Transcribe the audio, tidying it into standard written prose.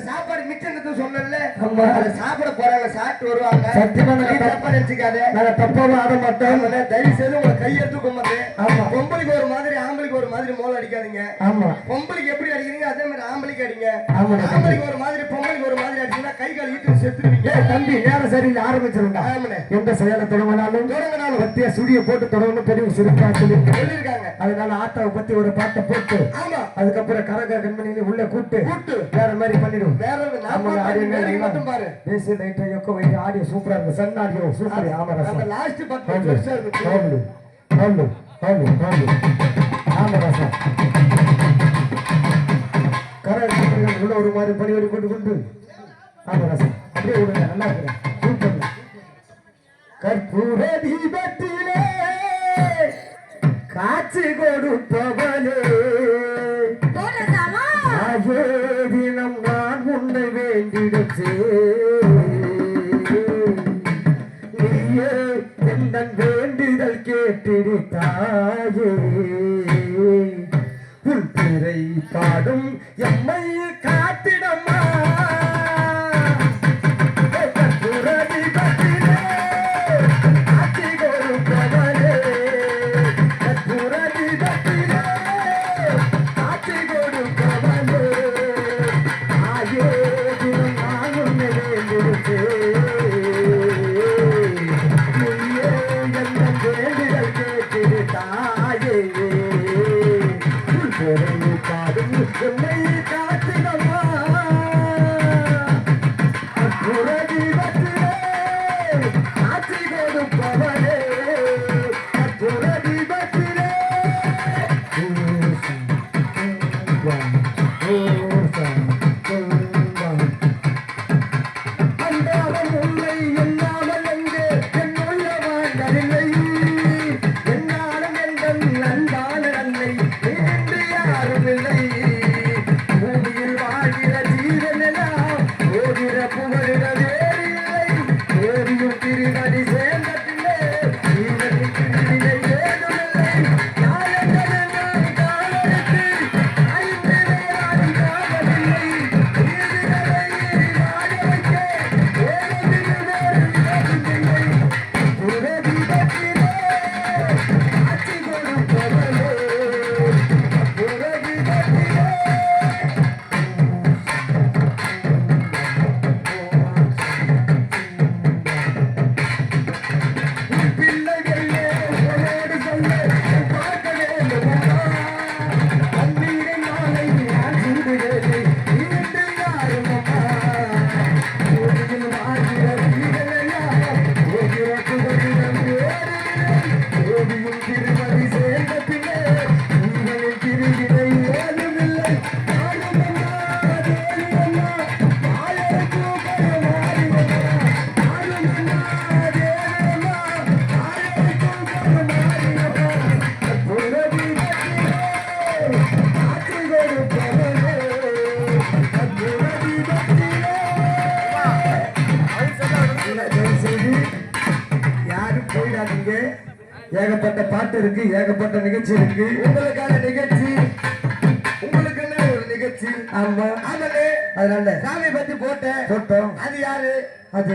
சாப்பாடு மிச்சம் சொன்னல சாப்பிட போறாங்க சாப்பிட்டு வருவாங்க சத்தியமா தப்பா நினைச்சுக்காத நாங்க தப்பாவும் ஆட மாட்டோம் தயவு செய்து உங்களை கையெடுத்து கொண்டது ஆமா பொம்பளைக்கு ஒரு மாதிரி ஆம்பளைக்கு ஒரு மாதிரி மோள அடிக்காதீங்க ஆமா பொம்பளைக்கு எப்படி அடிக்கிறீங்க அதே மாதிரி ஆம்பளைக்கு அடிங்க ஆம்பளைக்கு ஒரு மாதிரி பொம்பளைக்கு ஒரு மாதிரி அடிச்சீங்கன்னா கை கால் ஈட்டு செத்துருவீங்க தம்பி நேரம் சரியில்லை ஆரம்பிச்சிருங்க எந்த செயலை தொடங்கினாலும் பத்தியா சுடியை போட்டு தொடங்கணும் பெரிய சிறப்பா சொல்லியிருக்காங்க அதனால ஆட்டாவை பத்தி ஒரு பாட்டை போட்டு ஆமா அதுக்கப்புறம் கரகா கண்மணி உள்ள கூட்டு வேற மாதிரி பண்ணிடும் வேற மட்டும் பாரு தேசிய லைட்டை யொக்க வைத்து ஆடியோ சூப்பரா இருக்கு சன் ஆடியோ சூப்பர் ஆமா அந்த லாஸ்ட் பாட்டு பெருசா இருக்கு ஹோம்லு ஹோம்லு ஹோம்லு ஹோம்லு ஆமா ராசா கரகா உள்ள ஒரு மாதிரி பணிவரி போட்டு கொண்டு ஆமா ராசா அப்படியே விடுங்க நல்லா இருக்கு சூப்பர் கற்பூர தீபத்திலே காட்சி கொடுப்பவளே தினம் நான் உன்னை வேண்டிடச்சே நீயே எந்தன் வேண்டிதல் கேட்டிருத்தாயே உன் பிறை பாடும் எம்மை காத்திடமா ஏகப்பட்ட பாட்டு இருக்கு ஏகப்பட்ட நிகழ்ச்சி இருக்கு உங்களுக்கான நிகழ்ச்சி உங்களுக்கு ஒரு நிகழ்ச்சி ஆமா அதனால சாமி பத்தி போட்டோம் அது யாரு அது